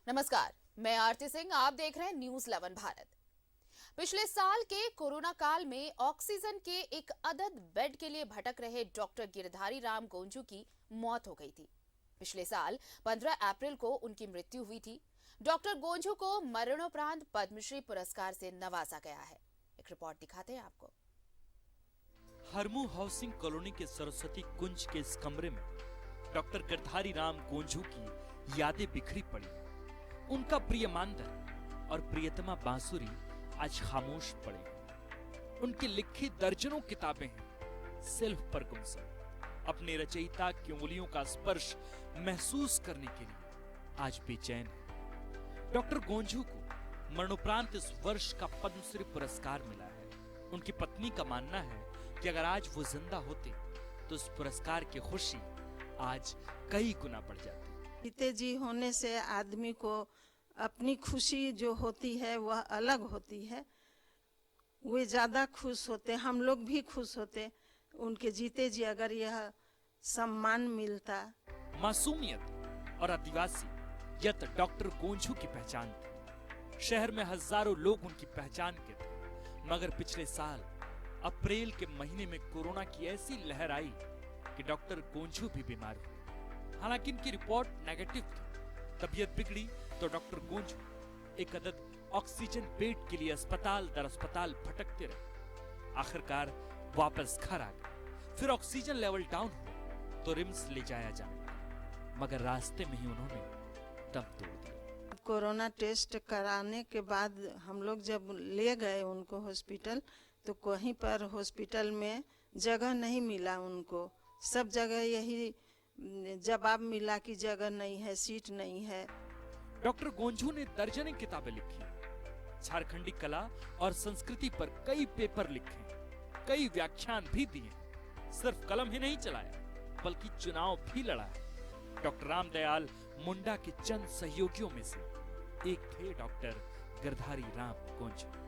नमस्कार, मैं आरती सिंह। आप देख रहे हैं न्यूज 11 भारत। पिछले साल के कोरोना काल में ऑक्सीजन के एक अदद बेड के लिए भटक रहे डॉक्टर गिरधारी राम गोंझू की मौत हो गई थी। पिछले साल 15 अप्रैल को उनकी मृत्यु हुई थी। डॉक्टर गोंझू को मरणोपरांत पद्मश्री पुरस्कार से नवाजा गया है। एक रिपोर्ट दिखाते हैं आपको। हरमू हाउसिंग कॉलोनी के सरस्वती कुंज के इस कमरे में डॉक्टर गिरधारी राम गोंझू की यादें बिखरी पड़ी। उनका प्रिय मानदर और प्रियतमा बांसुरी आज खामोश पड़े। उनकी लिखी दर्जनों किताबें हैं सेल्फ पर गुमसुम। अपने रचयिता की उंगलियों का स्पर्श महसूस करने के लिए आज बेचैन है। डॉक्टर गोंझू को मरणोपरांत इस वर्ष का पद्मश्री पुरस्कार मिला है। उनकी पत्नी का मानना है कि अगर आज वो जिंदा होते तो इस पुरस्कार की खुशी आज कई गुना बढ़ जाती। जीते जी होने से आदमी को अपनी खुशी जो होती है वह अलग होती है। वे ज़्यादा खुश होते, हम लोग भी खुश होते उनके जीते जी अगर यह सम्मान मिलता। मासूमियत और आदिवासी यह तो डॉक्टर गोंझू की पहचान थी। शहर में हजारों लोग उनकी पहचान के थे, मगर पिछले साल अप्रैल के महीने में कोरोना की ऐसी लहर आई कि डॉक्टर गोंझू भी बीमार हुए। हालांकि इनकी रिपोर्ट नेगेटिव थी। तबीयत बिगड़ी तो डॉक्टर गोंझू एक अदद ऑक्सीजन बेड के लिए अस्पताल दर अस्पताल भटकते रहे। आखिरकार वापस घर आ गए। फिर ऑक्सीजन लेवल डाउन हुआ तो रिम्स ले जाया जाने, मगर रास्ते में ही उन्होंने दम तोड़ दिया। कोरोना टेस्ट कराने के बाद हम लोग जब ले गए उनको हॉस्पिटल, तो कहीं पर हॉस्पिटल में जगह नहीं मिला उनको। सब जगह यही जवाब मिला कि जगह नहीं है, सीट नहीं है। डॉक्टर गोंझू ने दर्जनें किताबें लिखी, झारखंडी कला और संस्कृति पर कई पेपर लिखे, कई व्याख्यान भी दिए। सिर्फ कलम ही नहीं चलाया बल्कि चुनाव भी लड़ा है। डॉक्टर रामदयाल मुंडा के चंद सहयोगियों में से एक थे डॉक्टर गिरधारी राम गोंझू।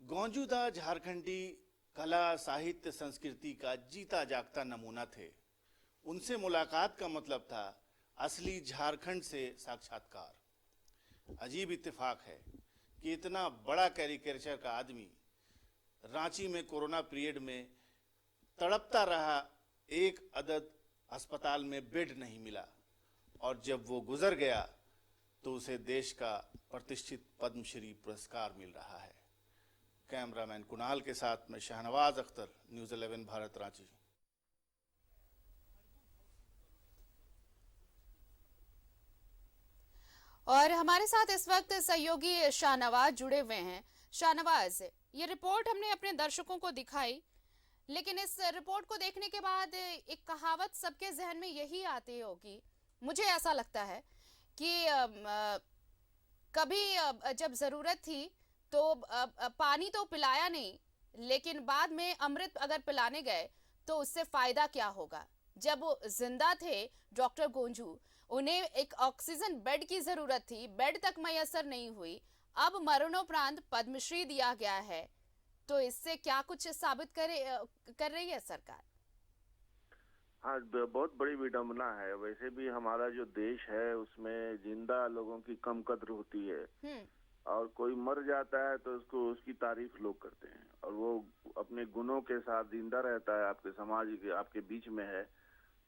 गोंझू दा झारखंडी कला साहित्य संस्कृति का जीता जागता नमूना थे। उनसे मुलाकात का मतलब था असली झारखंड से साक्षात्कार। अजीब इत्तेफाक है कि इतना बड़ा कैरिकेचर का आदमी रांची में कोरोना पीरियड में तड़पता रहा। एक अदद अस्पताल में बेड नहीं मिला और जब वो गुजर गया तो उसे देश का प्रतिष्ठित पद्मश्री पुरस्कार मिल रहा है। कैमरामैन कुणाल के साथ मैं शाहनवाज अख्तर, न्यूज़ 11 भारत, रांची। और हमारे साथ इस वक्त सहयोगी शाहनवाज जुड़े हुए हैं। शाहनवाज, ये रिपोर्ट हमने अपने दर्शकों को दिखाई, लेकिन इस रिपोर्ट को देखने के बाद एक कहावत सबके जहन में यही आती होगी, मुझे ऐसा लगता है कि कभी जब जरूरत थी तो पानी तो पिलाया नहीं, लेकिन बाद में अमृत अगर पिलाने गए तो उससे फायदा क्या होगा। जब वो जिंदा थे डॉक्टर गोंझू, उन्हें एक ऑक्सीजन बेड की जरूरत थी, बेड तक मैसर नहीं हुई। अब मरणोपरांत पद्मश्री दिया गया है, तो इससे क्या कुछ साबित कर रही है सरकार? हाँ, बहुत बड़ी विडंबना है। वैसे भी हमारा जो देश है उसमें जिंदा लोगों की कम कद्र होती है और कोई मर जाता है तो उसको उसकी तारीफ लोग करते हैं और वो अपने गुणों के साथ जिंदा रहता है, आपके समाज के आपके बीच में है,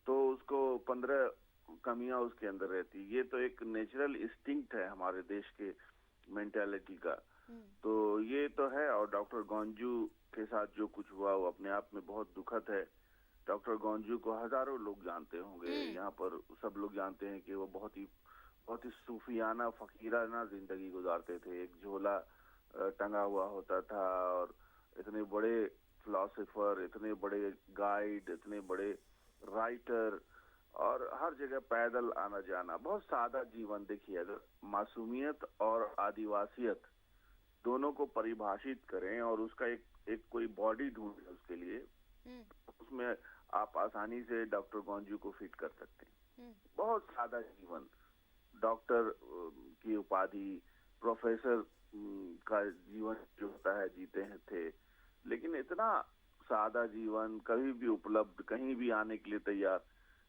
तो उसको 15 कमियां उसके अंदर रहती। ये तो एक नेचुरल इंस्टिंक्ट है हमारे देश के मेंटालिटी का। तो ये तो है। और डॉक्टर गोंझू के साथ जो कुछ हुआ वो अपने आप में बहुत दुखद है। डॉक्टर गोंझू को हजारों लोग जानते होंगे, यहाँ पर सब लोग जानते हैं कि वो बहुत ही सूफियाना फकीराना जिंदगी गुजारते थे। एक झोला टंगा हुआ होता था और इतने बड़े फिलोसोफर, इतने बड़े गाइड, इतने बड़े राइटर और हर जगह पैदल आना जाना, बहुत सादा जीवन। देखिए, अगर मासूमियत और आदिवासियत दोनों को परिभाषित करें और उसका एक कोई बॉडी ढूंढे उसके लिए, उसमें आप आसानी से डॉक्टर गोंझू को फिट कर सकते हैं। बहुत सादा जीवन, डॉक्टर की उपाधि, प्रोफेसर का जीवन जो होता है जीते हैं थे, लेकिन इतना सादा जीवन, कभी भी उपलब्ध, कहीं भी आने के लिए तैयार,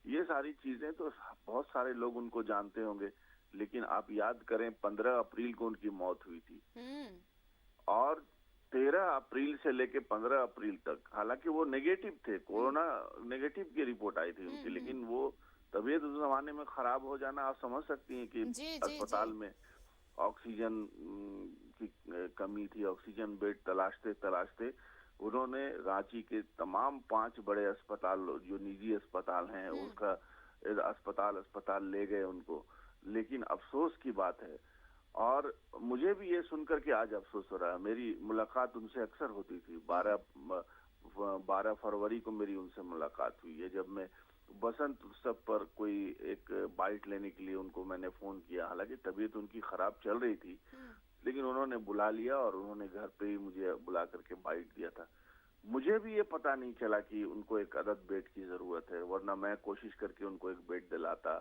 ये सारी चीजें तो बहुत सारे लोग उनको जानते होंगे। लेकिन आप याद करें 15 अप्रैल को उनकी मौत हुई थी और 13 अप्रैल से लेके 15 अप्रैल तक, हालांकि वो नेगेटिव थे, कोरोना नेगेटिव की रिपोर्ट आई थी उनकी, लेकिन वो तबीयत उस जमाने में खराब हो जाना आप समझ सकती हैं कि अस्पताल में ऑक्सीजन की कमी थी। ऑक्सीजन बेड तलाशते तलाशते उन्होंने रांची के तमाम 5 बड़े अस्पताल जो निजी अस्पताल हैं उसका अस्पताल ले गए उनको। लेकिन अफसोस की बात है, और मुझे भी ये सुनकर के आज अफसोस हो रहा है, मेरी मुलाकात उनसे अक्सर होती थी। 12 फरवरी को मेरी उनसे मुलाकात हुई है, जब मैं बसंत उत्सव पर कोई एक बाइट लेने के लिए उनको मैंने फोन किया। हालांकि तबीयत उनकी खराब चल रही थी, लेकिन उन्होंने बुला लिया और उन्होंने घर पे ही मुझे बुला करके बाइट दिया था। मुझे भी ये पता नहीं चला कि उनको एक अदद बेड की जरूरत है, वरना मैं कोशिश करके उनको एक बेड दिलाता,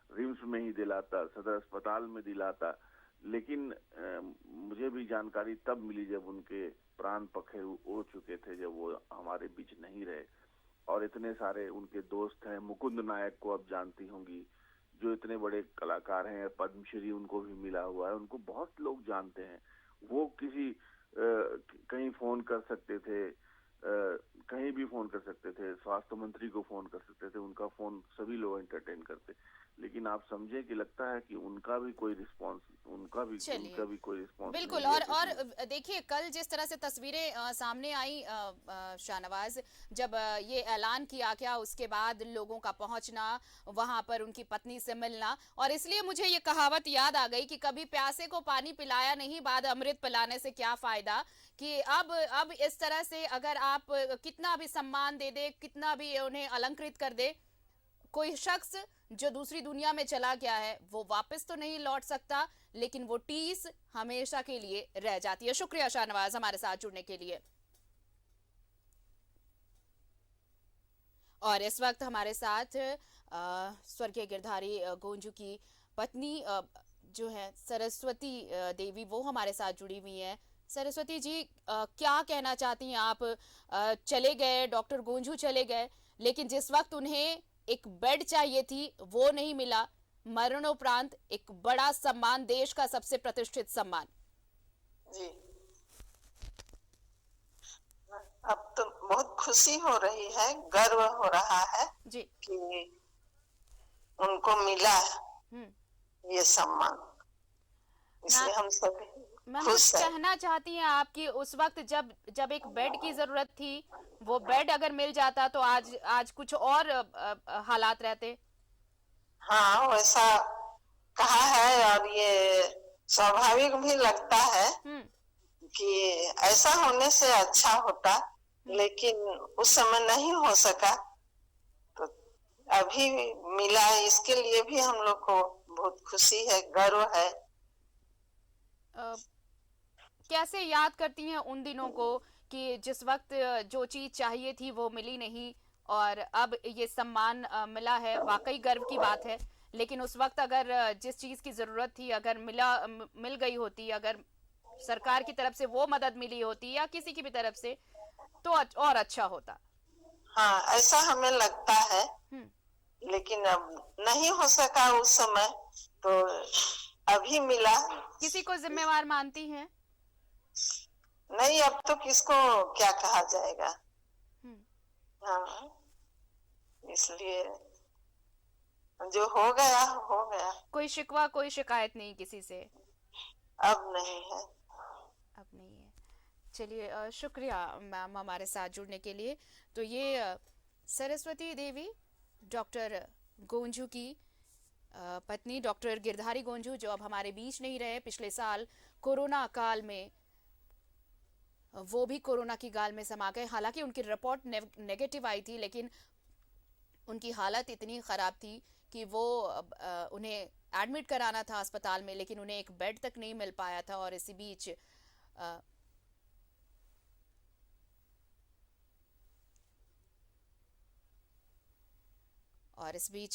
रिम्स में ही दिलाता, सदर अस्पताल में दिलाता। लेकिन मुझे भी जानकारी तब मिली जब उनके प्राण पखेरु उड़ चुके थे, जब वो हमारे बीच नहीं रहे। और इतने सारे उनके दोस्त हैं, मुकुंद नायक को आप जानती होंगी, जो इतने बड़े कलाकार हैं, पद्मश्री उनको भी मिला हुआ है, उनको बहुत लोग जानते हैं। वो किसी कहीं फोन कर सकते थे, कहीं भी फोन कर सकते थे, स्वास्थ्य मंत्री को फोन कर सकते थे, उनका फोन सभी लोग एंटरटेन करते। लेकिन आप समझे कि लगता है कि उनका भी कोई रिस्पांस कोई रिस्पांस बिल्कुल। और देखिए कल जिस तरह से तस्वीरें सामने आई शाहनवाज, जब ये ऐलान किया गया उसके बाद लोगों का पहुंचना, वहां पर उनकी पत्नी से मिलना, और इसलिए मुझे ये कहावत याद आ गई कि कभी प्यासे को पानी पिलाया नहीं, बाद अमृत पिलाने से क्या फायदा। कि अब इस तरह से अगर आप कितना भी सम्मान दे दे, कितना भी उन्हें अलंकृत कर दे, कोई शख्स जो दूसरी दुनिया में चला गया है वो वापस तो नहीं लौट सकता, लेकिन वो टीस हमेशा के लिए रह जाती है। शुक्रिया शाहनवाज हमारे साथ जुड़ने के लिए। और इस वक्त हमारे साथ स्वर्गीय गिरधारी गोंझू की पत्नी जो है सरस्वती देवी, वो हमारे साथ जुड़ी हुई है। सरस्वती जी, क्या कहना चाहती हैं आप? चले गए डॉक्टर गोंझू, चले गए, लेकिन जिस वक्त उन्हें एक बेड चाहिए थी वो नहीं मिला। मरणोपरांत एक बड़ा सम्मान, देश का सबसे प्रतिष्ठित सम्मान। जी, अब तो बहुत खुशी हो रही है, गर्व हो रहा है जी कि उनको मिला ये सम्मान, इसलिए हम सब खुश हैं। कहना चाहती हैं आप कि उस वक्त जब एक बेड की जरूरत थी, वो बेड अगर मिल जाता तो आज कुछ और हालात रहते। हाँ, वैसा कहा है, और ये स्वाभाविक भी लगता है कि ऐसा होने से अच्छा होता, लेकिन उस समय नहीं हो सका, तो अभी मिला, इसके लिए भी हम लोग को बहुत खुशी है, गर्व है। कैसे याद करती हैं उन दिनों को कि जिस वक्त जो चीज चाहिए थी वो मिली नहीं, और अब ये सम्मान मिला है? वाकई गर्व की बात है, लेकिन उस वक्त अगर जिस चीज की जरूरत थी अगर मिल गई होती, अगर सरकार की तरफ से वो मदद मिली होती या किसी की भी तरफ से, तो और अच्छा होता। हाँ, ऐसा हमें लगता है, लेकिन अब नहीं हो सका उस समय, तो अभी मिला। किसी को जिम्मेवार मानती हैं? नहीं, अब तो किसको क्या कहा जाएगा। हाँ, इसलिए जो हो गया हो गया। कोई शिकवा, कोई शिकायत नहीं किसी से? अब नहीं है। अब नहीं है। चलिए, शुक्रिया मैम हमारे साथ जुड़ने के लिए। तो ये सरस्वती देवी, डॉक्टर गोंझू की पत्नी, डॉक्टर गिरधारी गोंझू, जो अब हमारे बीच नहीं रहे। पिछले साल कोरोना काल में वो भी कोरोना की गाल में समा गए। हालांकि उनकी रिपोर्ट नेगेटिव आई थी, लेकिन उनकी हालत इतनी ख़राब थी कि वो उन्हें एडमिट कराना था अस्पताल में, लेकिन उन्हें एक बेड तक नहीं मिल पाया था। और इसी बीच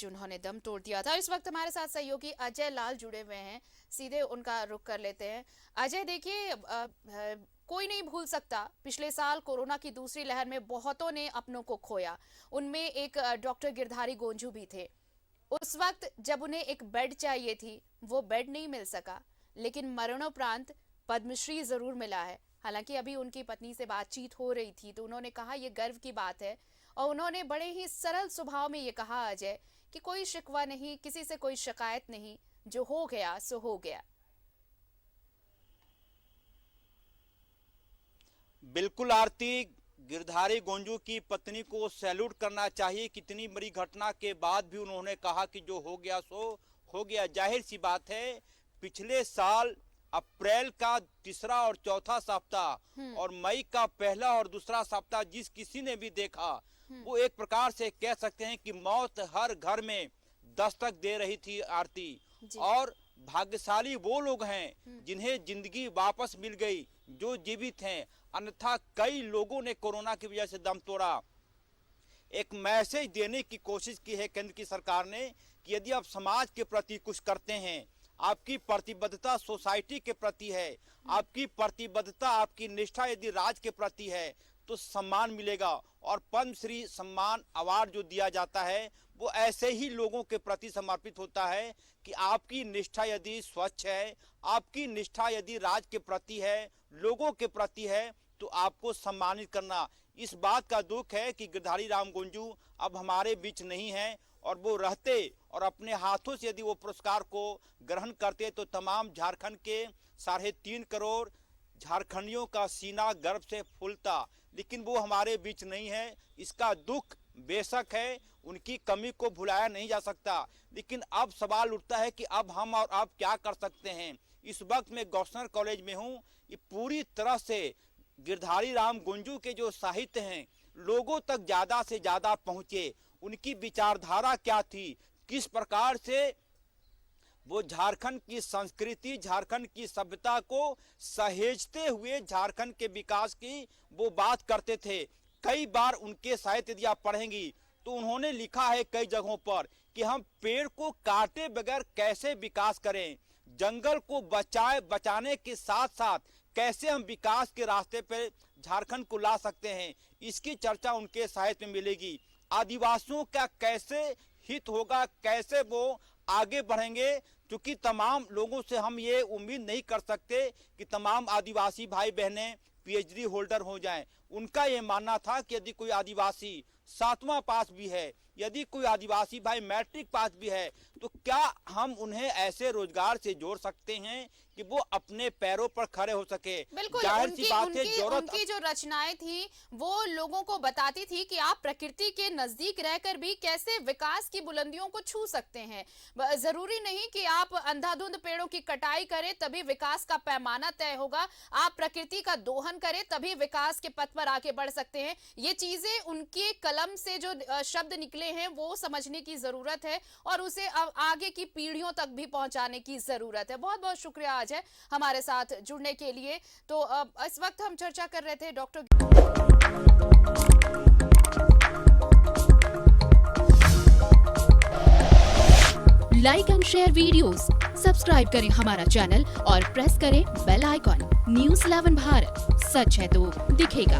उन्होंने दम तोड़ दिया था। इस वक्त हमारे साथ सहयोगी अजय लाल जुड़े हुए हैं, सीधे उनका रुख कर लेते हैं। अजय, देखिए कोई नहीं भूल सकता, पिछले साल कोरोना की दूसरी लहर में बहुतों ने अपनों को खोया। उनमें एक डॉक्टर गिरधारी गोंझू भी थे। उस वक्त जब उन्हें एक बेड चाहिए थी, वो बेड नहीं मिल सका, लेकिन मरणोपरांत पद्मश्री जरूर मिला है। हालांकि अभी उनकी पत्नी से बातचीत हो रही थी तो उन्होंने कहा ये गर्व की बात है, और उन्होंने बड़े ही सरल स्वभाव में ये कहा अजय कि कोई शिकवा नहीं, किसी से कोई शिकायत नहीं, जो हो गया सो हो गया। बिल्कुल आरती, गिरधारी गोंझू की पत्नी को सैल्यूट करना चाहिए। कितनी बड़ी घटना के बाद भी उन्होंने कहा कि जो हो गया सो हो गया। जाहिर सी बात है, पिछले साल अप्रैल का तीसरा और चौथा सप्ताह और मई का पहला और दूसरा सप्ताह जिस किसी ने भी देखा, वो एक प्रकार से कह सकते हैं कि मौत हर घर में दस्तक दे रही थी आरती। और भाग्यशाली वो लोग हैं जिन्हें जिंदगी वापस मिल गई, जो जीवित हैं, अन्यथा कई लोगों ने कोरोना की वजह से दम तोड़ा। एक मैसेज देने की कोशिश की है केंद्र की सरकार ने कि यदि आप समाज के प्रति कुछ करते हैं, आपकी प्रतिबद्धता सोसाइटी के प्रति है, आपकी प्रतिबद्धता, आपकी निष्ठा यदि राज्य के प्रति है, तो सम्मान मिलेगा। और पद्मश्री सम्मान अवार्ड जो दिया जाता है वो ऐसे ही लोगों के प्रति समर्पित होता है कि आपकी निष्ठा यदि स्वच्छ है, आपकी निष्ठा यदि राज्य के प्रति है, लोगों के प्रति है, तो आपको सम्मानित करना। इस बात का दुख है कि गिरधारी राम गोंझू अब हमारे बीच नहीं है, और वो रहते और अपने हाथों से यदि वो पुरस्कार को ग्रहण करते तो तमाम झारखंड के 3.5 करोड़ झारखंडियों का सीना गर्व से फूलता। लेकिन वो हमारे बीच नहीं है, इसका दुख बेशक है, उनकी कमी को भुलाया नहीं जा सकता। लेकिन अब सवाल उठता है कि अब हम और आप क्या कर सकते हैं। इस वक्त मैं गौसनर कॉलेज में हूँ। ये पूरी तरह से गिरधारी राम गोंझू के जो साहित्य हैं लोगों तक ज्यादा से ज्यादा पहुंचे। उनकी विचारधारा क्या थी, किस प्रकार से वो झारखंड की संस्कृति, झारखंड की सभ्यता को सहेजते हुए झारखंड के विकास की वो बात करते थे। कई बार उनके साहित्य यदि आप पढ़ेंगी तो उन्होंने लिखा है कई जगहों पर कि हम पेड़ को काटे बगैर कैसे विकास करें, जंगल को बचाने के साथ साथ कैसे हम विकास के रास्ते पर झारखंड को ला सकते हैं, इसकी चर्चा उनके साहित्य में मिलेगी। आदिवासियों का कैसे हित होगा, कैसे वो आगे बढ़ेंगे, क्योंकि तमाम लोगों से हम ये उम्मीद नहीं कर सकते कि तमाम आदिवासी भाई बहनें पीएचडी होल्डर हो जाएं। उनका ये मानना था कि यदि कोई आदिवासी 7वां पास भी है, यदि कोई आदिवासी भाई मैट्रिक पास भी है, तो क्या हम उन्हें ऐसे रोजगार से जोड़ सकते हैं कि वो अपने पैरों पर खड़े हो सके। बिल्कुल, जाहिर सी बात है, उनकी जो रचनाएं थी वो लोगों को बताती थी कि आप प्रकृति के नजदीक रहकर भी कैसे विकास की बुलंदियों को छू सकते हैं। जरूरी नहीं कि आप अंधाधुंध पेड़ों की कटाई करें तभी विकास का पैमाना तय होगा। आप प्रकृति का दोहन करें तभी विकास के पथ पर आगे बढ़ सकते हैं। ये चीजें उनके कलम से जो शब्द निकले हैं वो समझने की जरूरत है और उसे आगे की पीढ़ियों तक भी पहुंचाने की जरूरत है। बहुत बहुत शुक्रिया अजय हमारे साथ जुड़ने के लिए। तो इस वक्त हम चर्चा कर रहे थे doctor like and share videos, subscribe करें हमारा चैनल और प्रेस करें बेल आइकॉन। न्यूज़ 11 भारत, सच है तो दिखेगा।